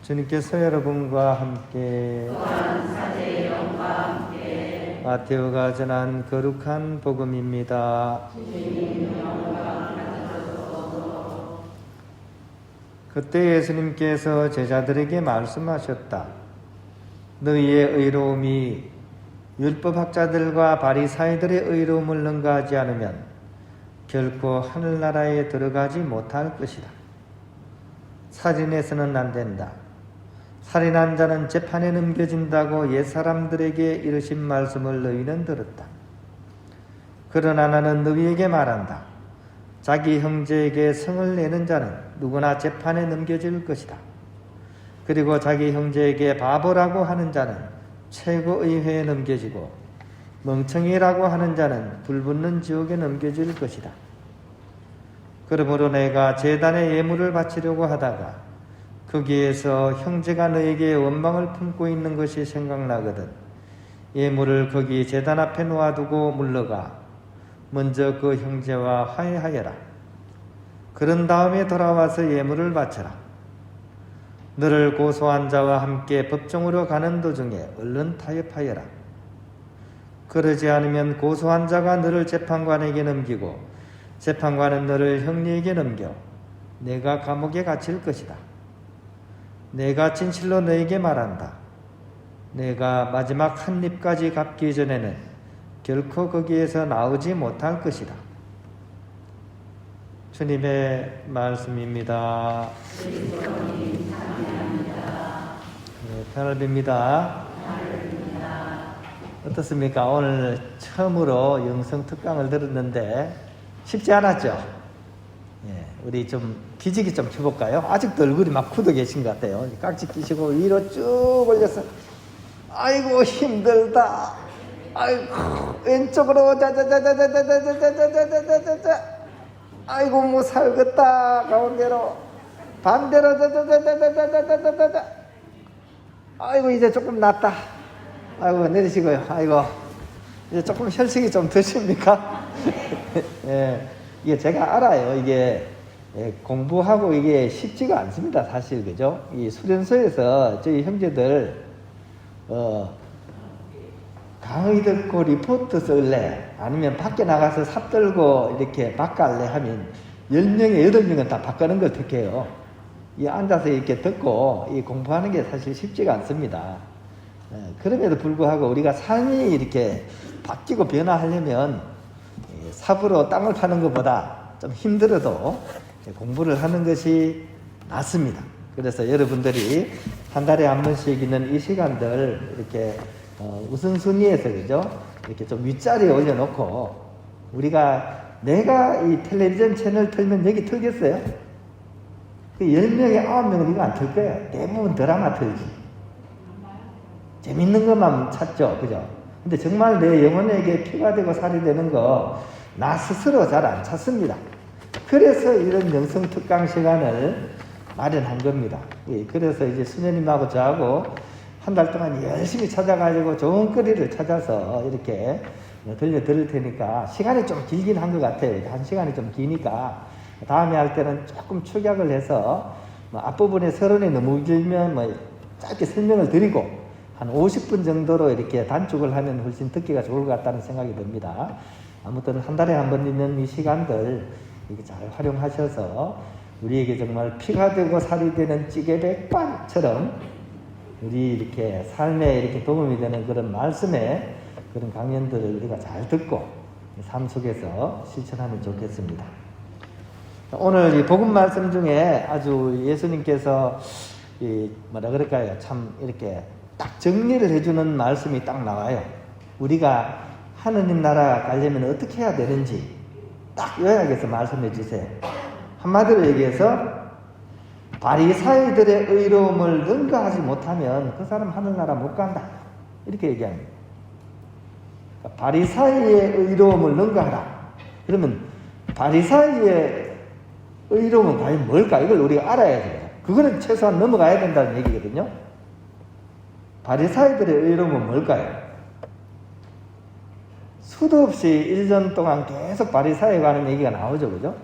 주님께서 여러분과 함께 마테오가 전한 거룩한 복음입니다. 그때 예수님께서 제자들에게 말씀하셨다. 너희의 의로움이 율법학자들과 바리사이들의 의로움을 능가하지 않으면 결코 하늘나라에 들어가지 못할 것이다. 살인해서는 안 된다. 살인한 자는 재판에 넘겨진다고 옛사람들에게 이르신 말씀을 너희는 들었다. 그러나 나는 너희에게 말한다. 자기 형제에게 성을 내는 자는 누구나 재판에 넘겨질 것이다. 그리고 자기 형제에게 바보라고 하는 자는 최고의회에 넘겨지고 멍청이라고 하는 자는 불붙는 지옥에 넘겨질 것이다. 그러므로 내가 제단에 예물을 바치려고 하다가 거기에서 형제가 너에게 원망을 품고 있는 것이 생각나거든 예물을 거기 제단 앞에 놓아두고 물러가 먼저 그 형제와 화해하여라. 그런 다음에 돌아와서 예물을 바쳐라. 너를 고소한 자와 함께 법정으로 가는 도중에 얼른 타협하여라. 그러지 않으면 고소한 자가 너를 재판관에게 넘기고 재판관은 너를 형리에게 넘겨 내가 감옥에 갇힐 것이다. 내가 진실로 너에게 말한다. 내가 마지막 한 입까지 갚기 전에는 결코 거기에서 나오지 못할 것이다. 주님의 말씀입니다. 네, 편을 빕니다. 어떻습니까? 오늘 처음으로 영성 특강을 들었는데 쉽지 않았죠? 예, 우리 좀 기지개 좀 켜볼까요? 아직도 얼굴이 막 굳어 계신 것 같아요. 깍지 끼시고 위로 쭉 올려서 아이고 힘들다. 아이고 왼쪽으로 자자자자자자자자자자자자 아이고 뭐 살겠다. 가운데로 반대로 자자자자자자자자자 아이고 이제 조금 낫다. 아이고 내리시고요. 아이고 이제 조금 혈색이 좀 드십니까? 예. 이게 제가 알아요. 이게 공부하고 이게 쉽지가 않습니다. 사실 그죠? 이 수련소에서 저희 형제들 강의 듣고 리포트 쓸래 아니면 밖에 나가서 삽 들고 이렇게 바꿔할래 하면 10명에 8명은 다 바꾸는 걸 택해요. 이 앉아서 이렇게 듣고 이 공부하는 게 사실 쉽지가 않습니다. 그럼에도 불구하고 우리가 삶이 이렇게 바뀌고 변화하려면 삽으로 땅을 파는 것보다 좀 힘들어도 공부를 하는 것이 낫습니다. 그래서 여러분들이 한 달에 한 번씩 있는 이 시간들 이렇게 우선순위에서 그죠? 이렇게 좀 윗자리에 올려놓고 내가 이 텔레비전 채널 틀면 여기 틀겠어요? 그 10명에 9명은 이거 안 틀 거예요. 대부분 드라마 틀지. 재밌는 것만 찾죠. 그죠? 근데 정말 내 영혼에게 피가 되고 살이 되는 거 나 스스로 잘 안 찾습니다. 그래서 이런 영성 특강 시간을 마련한 겁니다. 그래서 이제 수녀님하고 저하고 한 달 동안 열심히 찾아가지고 좋은 거리를 찾아서 이렇게 들려드릴 테니까 시간이 좀 길긴 한 것 같아요. 한 시간이 좀 기니까 다음에 할 때는 조금 축약을 해서 앞부분에 서론이 너무 길면 짧게 설명을 드리고 한 50분 정도로 이렇게 단축을 하면 훨씬 듣기가 좋을 것 같다는 생각이 듭니다. 아무튼 한 달에 한 번 있는 이 시간들 이렇게 잘 활용하셔서 우리에게 정말 피가 되고 살이 되는 찌개백반처럼 우리 이렇게 삶에 이렇게 도움이 되는 그런 말씀의 그런 강연들을 우리가 잘 듣고 삶 속에서 실천하면 좋겠습니다. 오늘 이 복음 말씀 중에 아주 예수님께서 참 이렇게 딱 정리를 해주는 말씀이 딱 나와요. 우리가 하느님 나라 가려면 어떻게 해야 되는지 딱 요약해서 말씀해 주세요. 한마디로 얘기해서 바리사이들의 의로움을 능가하지 못하면 그 사람 하늘나라 못 간다. 이렇게 얘기합니다. 그러니까 바리사이의 의로움을 능가하라. 그러면 바리사이의 의로움은 과연 뭘까? 이걸 우리가 알아야 돼요. 그거는 최소한 넘어가야 된다는 얘기거든요. 바리사이들의 의로움은 뭘까요? 수도 없이 1년 동안 계속 바리사에 가는 얘기가 나오죠. 그죠?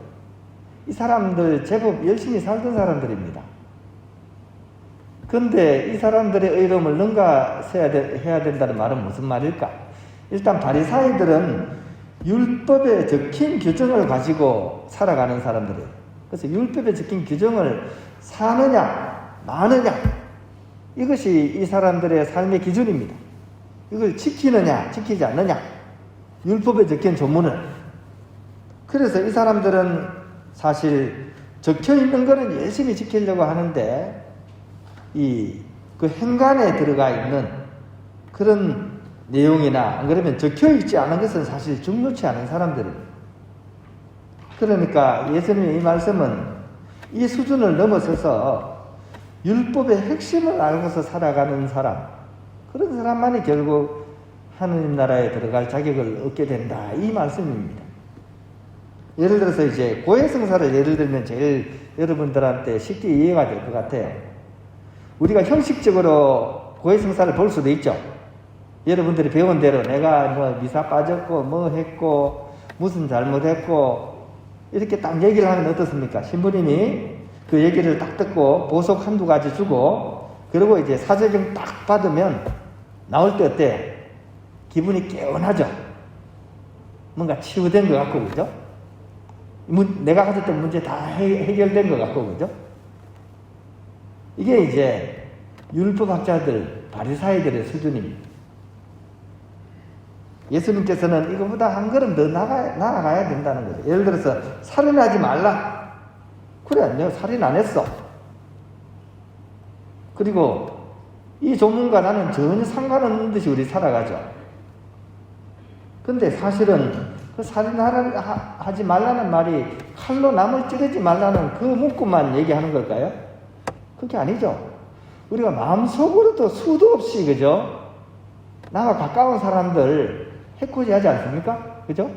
이 사람들 제법 열심히 살던 사람들입니다. 근데 이 사람들의 의로움을 능가해야 된다는 말은 무슨 말일까? 일단 바리사이들은 율법에 적힌 규정을 가지고 살아가는 사람들이에요. 그래서 율법에 적힌 규정을 사느냐 마느냐, 이것이 이 사람들의 삶의 기준입니다. 이걸 지키느냐 지키지 않느냐, 율법에 적힌 조문을. 그래서 이 사람들은 사실 적혀있는 거는 열심히 지키려고 하는데 그 행간에 들어가 있는 그런 내용이나 안 그러면 적혀있지 않은 것은 사실 중요치 않은 사람들입니다. 그러니까 예수님의 이 말씀은 이 수준을 넘어서서 율법의 핵심을 알고서 살아가는 사람, 그런 사람만이 결국 하느님 나라에 들어갈 자격을 얻게 된다, 이 말씀입니다. 예를 들어서 이제 고해성사를 예를 들면 제일 여러분들한테 쉽게 이해가 될 것 같아요. 우리가 형식적으로 고해성사를 볼 수도 있죠. 여러분들이 배운 대로 내가 뭐 미사 빠졌고 뭐 했고 무슨 잘못했고 이렇게 딱 얘기를 하면 어떻습니까? 신부님이 그 얘기를 딱 듣고 보석 한두 가지 주고 그리고 이제 사제경 딱 받으면 나올 때 어때요? 기분이 개운하죠? 뭔가 치유된 것 같고, 그죠? 내가 가졌던 문제 다 해결된 것 같고, 그죠? 이게 이제 율법학자들, 바리사이들의 수준입니다. 예수님께서는 이거보다 한 걸음 더 나아가야 된다는 거죠. 예를 들어서 살인하지 말라. 그래, 내가 살인 안 했어. 그리고 이 조문과 나는 전혀 상관없는 듯이 우리 살아가죠. 근데 사실은 그 살인하지 말라는 말이 칼로 남을 찌르지 말라는 그 문구만 얘기하는 걸까요? 그게 아니죠. 우리가 마음속으로도 수도 없이, 그죠? 나와 가까운 사람들 해코지 하지 않습니까? 그죠?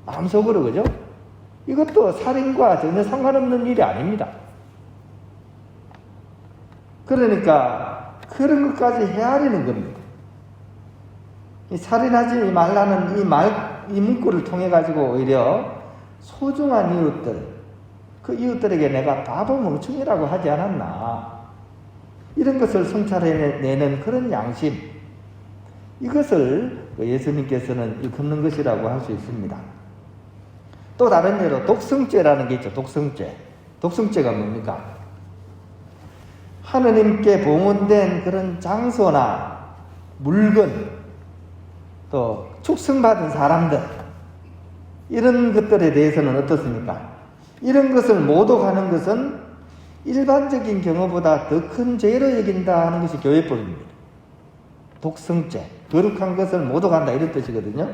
마음속으로, 그죠? 이것도 살인과 전혀 상관없는 일이 아닙니다. 그러니까 그런 것까지 헤아리는 겁니다. 이 살인하지 말라는 이 문구를 통해 가지고 오히려 소중한 이웃들, 그 이웃들에게 내가 바보 멍충이라고 하지 않았나, 이런 것을 성찰해내는 그런 양심, 이것을 예수님께서는 일컫는 것이라고 할 수 있습니다. 또 다른 예로 독성죄라는 게 있죠. 독성죄가 뭡니까? 하느님께 봉헌된 그런 장소나 물건, 또 축성받은 사람들, 이런 것들에 대해서는 어떻습니까? 이런 것을 모독하는 것은 일반적인 경우보다 더 큰 죄로 여긴다 하는 것이 교회법입니다. 독성죄, 거룩한 것을 모독한다, 이런 뜻이거든요.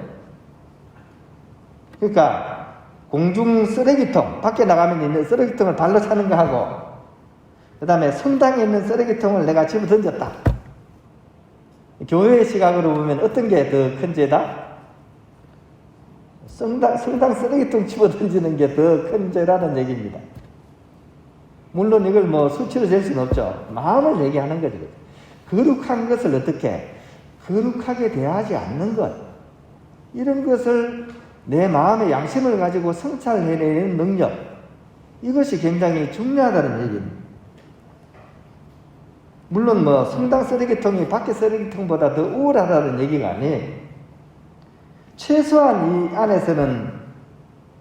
그러니까 공중 쓰레기통, 밖에 나가면 있는 쓰레기통을 발로 차는 거 하고, 그 다음에 성당에 있는 쓰레기통을 내가 집어 던졌다. 교회의 시각으로 보면 어떤 게 더 큰 죄다? 성당 쓰레기통 집어 던지는 게 더 큰 죄라는 얘기입니다. 물론 이걸 뭐 수치로 잴 수는 없죠. 마음을 얘기하는 거죠. 거룩한 것을 어떻게 거룩하게 대하지 않는 것, 이런 것을 내 마음의 양심을 가지고 성찰해내는 능력, 이것이 굉장히 중요하다는 얘기입니다. 물론 뭐 성당 쓰레기통이 밖에 쓰레기통보다 더 우월하다는 얘기가 아니에요. 최소한 이 안에서는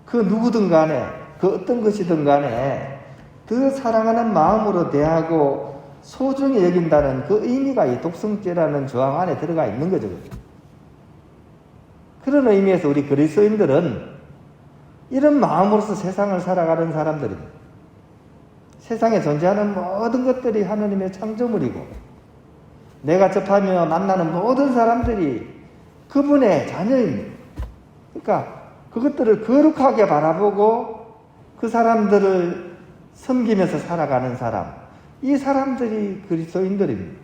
그 누구든 간에, 그 어떤 것이든 간에 더 사랑하는 마음으로 대하고 소중히 여긴다는 그 의미가 이 독성죄라는 조항 안에 들어가 있는 거죠. 그런 의미에서 우리 그리스도인들은 이런 마음으로서 세상을 살아가는 사람들입니다. 세상에 존재하는 모든 것들이 하느님의 창조물이고, 내가 접하며 만나는 모든 사람들이 그분의 자녀입니다. 그러니까 그것들을 거룩하게 바라보고 그 사람들을 섬기면서 살아가는 사람, 이 사람들이 그리스도인들입니다.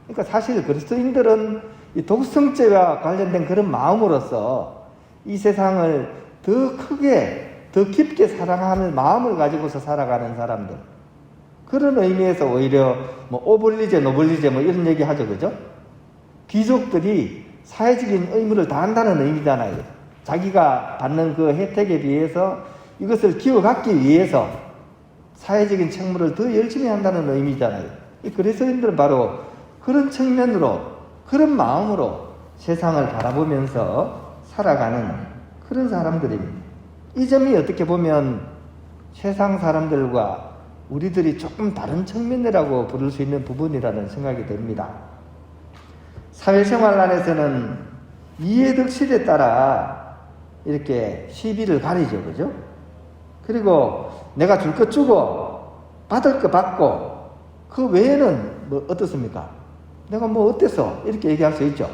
그러니까 사실 그리스도인들은 이 독성죄와 관련된 그런 마음으로서 이 세상을 더 크게, 더 깊게 사랑하는 마음을 가지고서 살아가는 사람들, 그런 의미에서 오히려 뭐 오블리제, 노블리제 뭐 이런 얘기 하죠, 그죠? 귀족들이 사회적인 의무를 다한다는 의미잖아요. 자기가 받는 그 혜택에 비해서 이것을 기어갖기 위해서 사회적인 책무를 더 열심히 한다는 의미잖아요. 이 그리스도인들은 바로 그런 측면으로, 그런 마음으로 세상을 바라보면서 살아가는 그런 사람들입니다. 이 점이 어떻게 보면 세상 사람들과 우리들이 조금 다른 측면이라고 부를 수 있는 부분이라는 생각이 듭니다. 사회생활 안에서는 이해득실에 따라 이렇게 시비를 가리죠. 그죠? 그리고 내가 줄 것 주고 받을 것 받고 그 외에는 뭐 어떻습니까? 내가 뭐 어때서 이렇게 얘기할 수 있죠.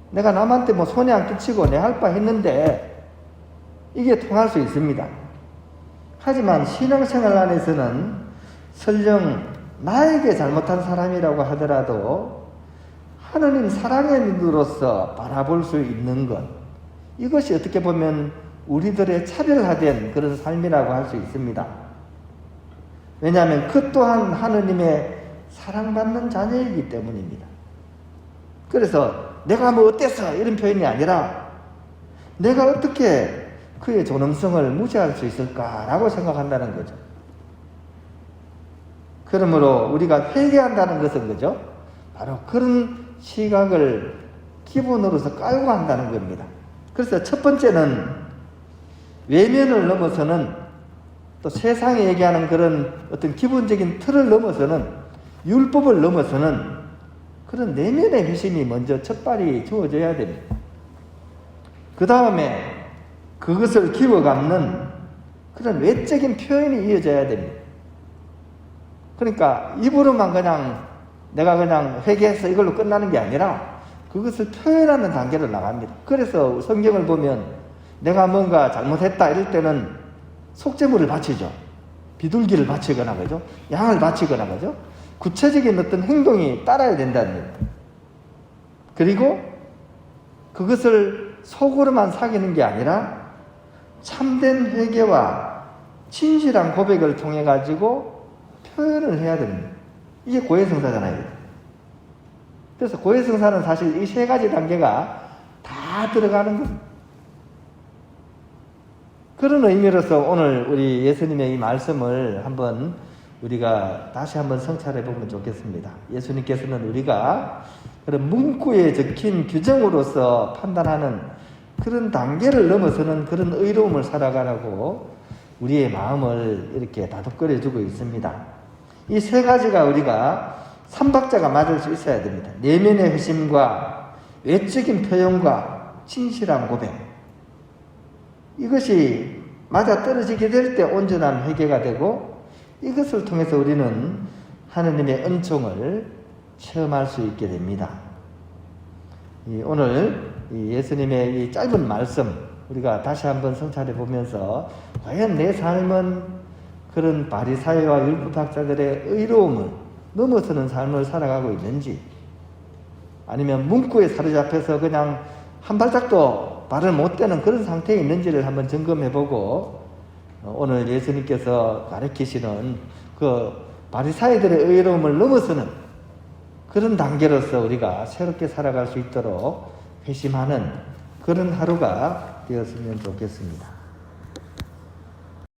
내가 남한테 뭐 손해 안 끼치고 내 할 바 했는데 이게 통할 수 있습니다. 하지만 신앙생활 안에서는 설령 나에게 잘못한 사람이라고 하더라도 하느님 사랑의 눈으로서 바라볼 수 있는 것, 이것이 어떻게 보면 우리들의 차별화된 그런 삶이라고 할 수 있습니다. 왜냐하면 그 또한 하느님의 사랑받는 자녀이기 때문입니다. 그래서 내가 뭐 어때서 이런 표현이 아니라 내가 어떻게 그의 존엄성을 무시할 수 있을까라고 생각한다는 거죠. 그러므로 우리가 회개한다는 것은 거죠. 바로 그런 시각을 기본으로서 깔고 한다는 겁니다. 그래서 첫 번째는 외면을 넘어서는, 또 세상에 얘기하는 그런 어떤 기본적인 틀을 넘어서는, 율법을 넘어서는 그런 내면의 회심이 먼저 첫 발이 주어져야 됩니다. 그 다음에 그것을 키워감는 그런 외적인 표현이 이어져야 됩니다. 그러니까 입으로만 그냥 내가 그냥 회개해서 이걸로 끝나는 게 아니라 그것을 표현하는 단계로 나갑니다. 그래서 성경을 보면 내가 뭔가 잘못했다 이럴 때는 속죄물을 바치죠. 비둘기를 바치거나 그죠? 양을 바치거나 그죠? 구체적인 어떤 행동이 따라야 된다는 거예요. 그리고 그것을 속으로만 사귀는 게 아니라 참된 회개와 진실한 고백을 통해 가지고 표현을 해야 됩니다. 이게 고해성사잖아요. 그래서 고해성사는 사실 이 세 가지 단계가 다 들어가는 겁니다. 그런 의미로서 오늘 우리 예수님의 이 말씀을 한번 우리가 다시 한번 성찰해 보면 좋겠습니다. 예수님께서는 우리가 그런 문구에 적힌 규정으로서 판단하는 그런 단계를 넘어서는 그런 의로움을 살아가라고 우리의 마음을 이렇게 다독거려 주고 있습니다. 이 세 가지가 우리가 삼박자가 맞을 수 있어야 됩니다. 내면의 회심과 외적인 표현과 진실한 고백. 이것이 맞아떨어지게 될 때 온전한 회개가 되고, 이것을 통해서 우리는 하느님의 은총을 체험할 수 있게 됩니다. 오늘 예수님의 이 짧은 말씀 우리가 다시 한번 성찰해 보면서 과연 내 삶은 그런 바리사회와 율법학자들의 의로움을 넘어서는 삶을 살아가고 있는지, 아니면 문구에 사로잡혀서 그냥 한 발짝도 발을 못 떼는 그런 상태에 있는지를 한번 점검해 보고, 오늘 예수님께서 가르치시는 그 바리사회들의 의로움을 넘어서는 그런 단계로서 우리가 새롭게 살아갈 수 있도록 회심하는 그런 하루가 되었으면 좋겠습니다.